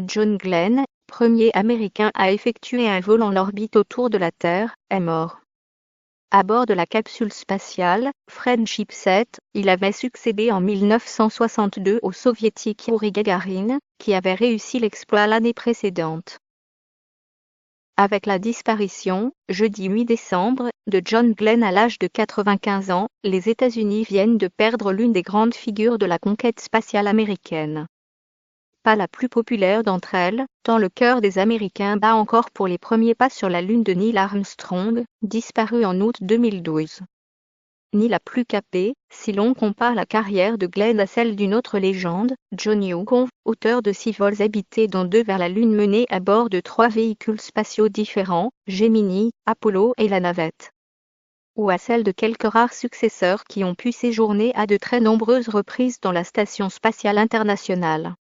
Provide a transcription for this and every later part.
John Glenn, premier Américain à effectuer un vol en orbite autour de la Terre, est mort. À bord de la capsule spatiale Friendship 7, il avait succédé en 1962 au soviétique Youri Gagarin, qui avait réussi l'exploit l'année précédente. Avec la disparition, jeudi 8 décembre, de John Glenn à l'âge de 95 ans, les États-Unis viennent de perdre l'une des grandes figures de la conquête spatiale américaine. Pas la plus populaire d'entre elles, tant le cœur des Américains bat encore pour les premiers pas sur la Lune de Neil Armstrong, disparu en août 2012. Ni la plus capée, si l'on compare la carrière de Glenn à celle d'une autre légende, John Young, auteur de 6 vols habités dont 2 vers la Lune menés à bord de 3 véhicules spatiaux différents, Gemini, Apollo et la navette. Ou à celle de quelques rares successeurs qui ont pu séjourner à de très nombreuses reprises dans la Station spatiale internationale.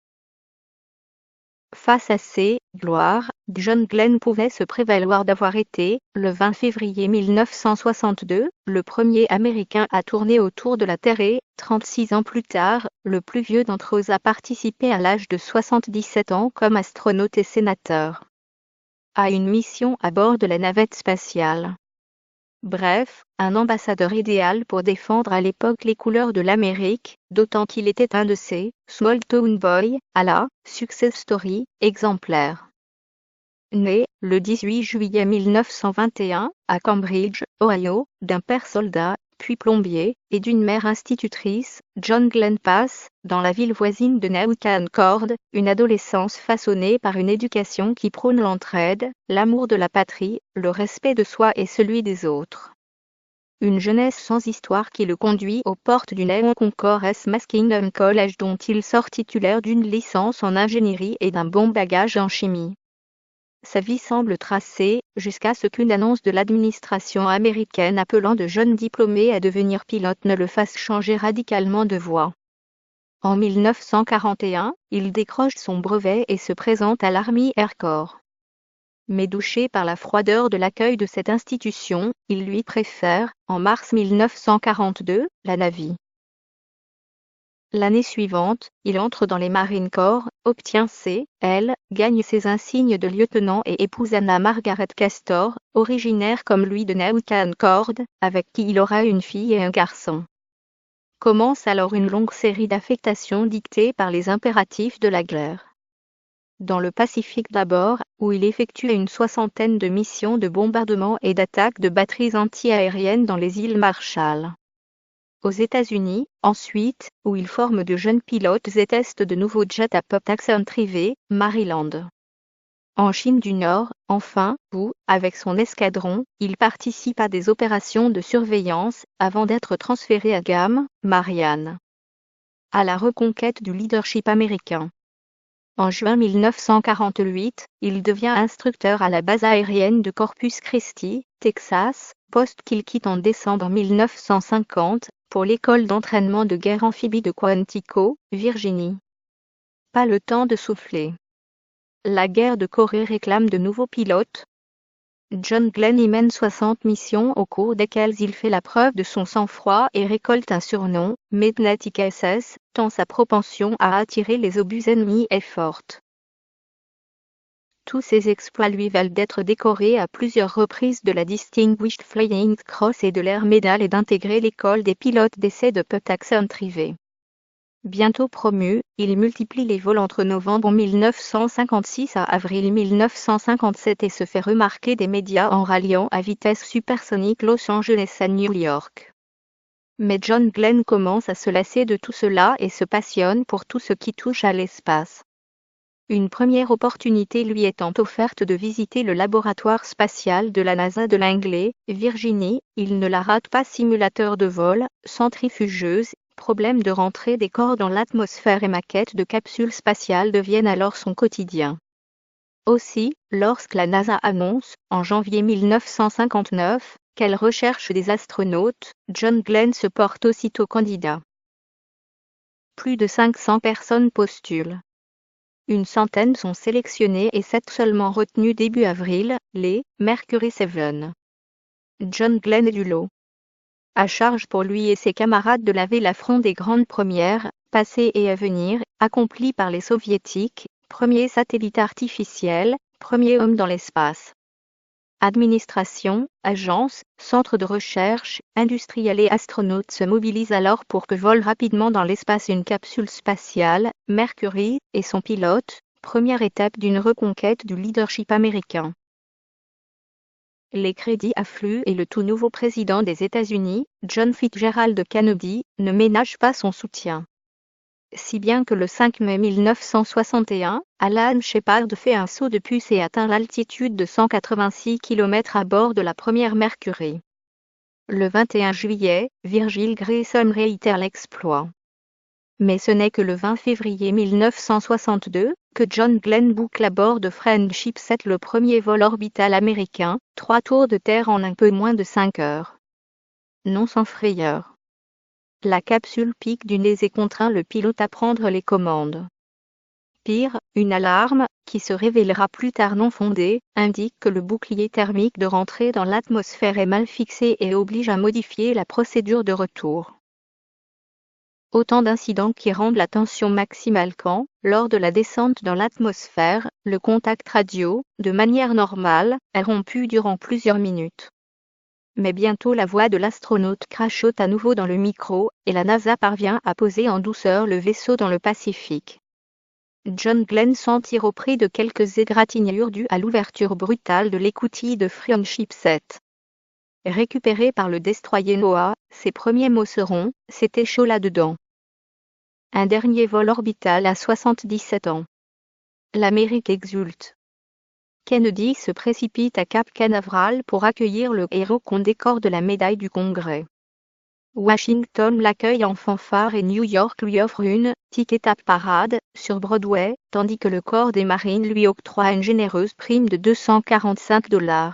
Face à ces gloires, John Glenn pouvait se prévaloir d'avoir été, le 20 février 1962, le premier Américain à tourner autour de la Terre et, 36 ans plus tard, le plus vieux d'entre eux à participer à l'âge de 77 ans comme astronaute et sénateur à une mission à bord de la navette spatiale. Bref, un ambassadeur idéal pour défendre à l'époque les couleurs de l'Amérique, d'autant qu'il était un de ces « small town boys » à la « success story » exemplaire. Né, le 18 juillet 1921, à Cambridge, Ohio, d'un père soldat, puis plombier, et d'une mère institutrice, John Glenn passe, dans la ville voisine de Newcastle, une adolescence façonnée par une éducation qui prône l'entraide, l'amour de la patrie, le respect de soi et celui des autres. Une jeunesse sans histoire qui le conduit aux portes du New Concourse Kingdom College dont il sort titulaire d'une licence en ingénierie et d'un bon bagage en chimie. Sa vie semble tracée, jusqu'à ce qu'une annonce de l'administration américaine appelant de jeunes diplômés à devenir pilotes ne le fasse changer radicalement de voie. En 1941, il décroche son brevet et se présente à l'Army Air Corps. Mais douché par la froideur de l'accueil de cette institution, il lui préfère, en mars 1942, la Navy. L'année suivante, il entre dans les Marine Corps, obtient gagne ses insignes de lieutenant et épouse Anna Margaret Castor, originaire comme lui de Newcastle, avec qui il aura une fille et un garçon. Commence alors une longue série d'affectations dictées par les impératifs de la guerre. Dans le Pacifique d'abord, où il effectue une 60aine de missions de bombardement et d'attaque de batteries anti-aériennes dans les îles Marshall. Aux États-Unis, ensuite, où il forme de jeunes pilotes et teste de nouveaux jets à Patuxent-River, Maryland. En Chine du Nord, enfin, où, avec son escadron, il participe à des opérations de surveillance, avant d'être transféré à Guam, Marianne. À la reconquête du leadership américain. En juin 1948, il devient instructeur à la base aérienne de Corpus Christi, Texas, poste qu'il quitte en décembre 1950, pour l'école d'entraînement de guerre amphibie de Quantico, Virginie. Pas le temps de souffler. La guerre de Corée réclame de nouveaux pilotes. John Glenn y mène 60 missions au cours desquelles il fait la preuve de son sang-froid et récolte un surnom, Magnetic SS, tant sa propension à attirer les obus ennemis est forte. Tous ces exploits lui valent d'être décoré à plusieurs reprises de la Distinguished Flying Cross et de l'Air Medal et d'intégrer l'école des pilotes d'essai de Patuxent-River. Bientôt promu, il multiplie les vols entre novembre 1956 à avril 1957 et se fait remarquer des médias en ralliant à vitesse supersonique Los Angeles à New York. Mais John Glenn commence à se lasser de tout cela et se passionne pour tout ce qui touche à l'espace. Une première opportunité lui étant offerte de visiter le laboratoire spatial de la NASA de Langley, Virginie, il ne la rate pas. Simulateur de vol, centrifugeuse, problème de rentrée des corps dans l'atmosphère et maquette de capsules spatiales deviennent alors son quotidien. Aussi, lorsque la NASA annonce, en janvier 1959, qu'elle recherche des astronautes, John Glenn se porte aussitôt candidat. Plus de 500 personnes postulent. Une centaine sont sélectionnées et 7 seulement retenues début avril, les Mercury 7. John Glenn est du lot. À charge pour lui et ses camarades de laver l'affront des grandes premières, passées et à venir, accomplies par les soviétiques, premier satellite artificiel, premier homme dans l'espace. Administration, agences, centres de recherche, industriels et astronautes se mobilisent alors pour que vole rapidement dans l'espace une capsule spatiale, Mercury, et son pilote, première étape d'une reconquête du leadership américain. Les crédits affluent et le tout nouveau président des États-Unis, John Fitzgerald Kennedy, ne ménage pas son soutien. Si bien que le 5 mai 1961, Alan Shepard fait un saut de puce et atteint l'altitude de 186 km à bord de la première Mercury. Le 21 juillet, Virgil Gregson réitère l'exploit. Mais ce n'est que le 20 février 1962 que John Glenn boucle à bord de Friendship 7 le premier vol orbital américain, 3 tours de terre en un peu moins de 5 heures. Non sans frayeur. La capsule pique du nez et contraint le pilote à prendre les commandes. Pire, une alarme, qui se révélera plus tard non fondée, indique que le bouclier thermique de rentrée dans l'atmosphère est mal fixé et oblige à modifier la procédure de retour. Autant d'incidents qui rendent la tension maximale quand, lors de la descente dans l'atmosphère, le contact radio, de manière normale, est rompu durant plusieurs minutes. Mais bientôt la voix de l'astronaute crachote à nouveau dans le micro, et la NASA parvient à poser en douceur le vaisseau dans le Pacifique. John Glenn s'en tire au prix de quelques égratignures dues à l'ouverture brutale de l'écoutille de Friendship 7. Récupéré par le destroyer Noah, ses premiers mots seront « C'était chaud là-dedans ». Un dernier vol orbital à 77 ans. L'Amérique exulte. Kennedy se précipite à Cap Canaveral pour accueillir le héros qu'on décore de la médaille du Congrès. Washington l'accueille en fanfare et New York lui offre une « ticket à parade » sur Broadway, tandis que le corps des Marines lui octroie une généreuse prime de $245.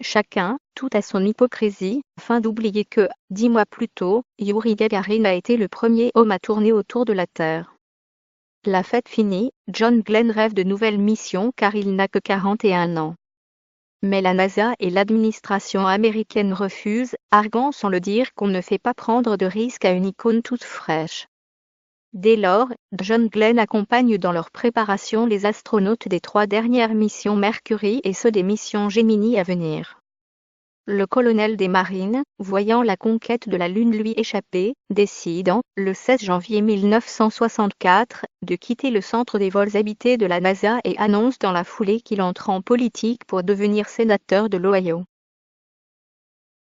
Chacun, tout à son hypocrisie, feint d'oublier que, 10 mois plus tôt, Yuri Gagarin a été le premier homme à tourner autour de la Terre. La fête finie, John Glenn rêve de nouvelles missions car il n'a que 41 ans. Mais la NASA et l'administration américaine refusent, arguant sans le dire qu'on ne fait pas prendre de risque à une icône toute fraîche. Dès lors, John Glenn accompagne dans leur préparation les astronautes des 3 dernières missions Mercury et ceux des missions Gemini à venir. Le colonel des Marines, voyant la conquête de la Lune lui échapper, décide, le 16 janvier 1964, de quitter le centre des vols habités de la NASA et annonce dans la foulée qu'il entre en politique pour devenir sénateur de l'Ohio.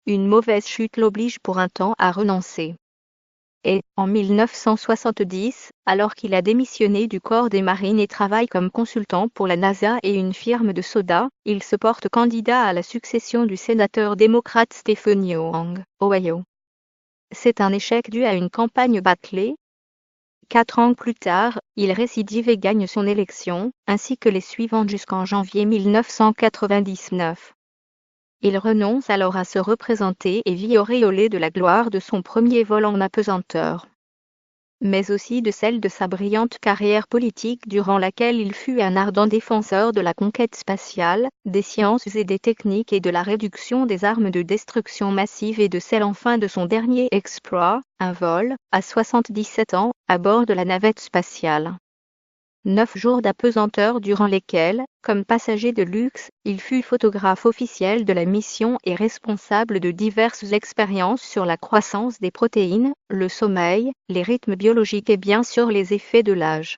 Une mauvaise chute l'oblige pour un temps à renoncer. Et, en 1970, alors qu'il a démissionné du corps des Marines et travaille comme consultant pour la NASA et une firme de soda, il se porte candidat à la succession du sénateur démocrate Stephen Young, Ohio. C'est un échec dû à une campagne bâclée. 4 ans plus tard, il récidive et gagne son élection, ainsi que les suivantes jusqu'en janvier 1999. Il renonce alors à se représenter et vit auréolé de la gloire de son premier vol en apesanteur. Mais aussi de celle de sa brillante carrière politique durant laquelle il fut un ardent défenseur de la conquête spatiale, des sciences et des techniques et de la réduction des armes de destruction massive et de celle enfin de son dernier exploit, un vol, à 77 ans, à bord de la navette spatiale. 9 jours d'apesanteur durant lesquels, comme passager de luxe, il fut photographe officiel de la mission et responsable de diverses expériences sur la croissance des protéines, le sommeil, les rythmes biologiques et bien sûr les effets de l'âge.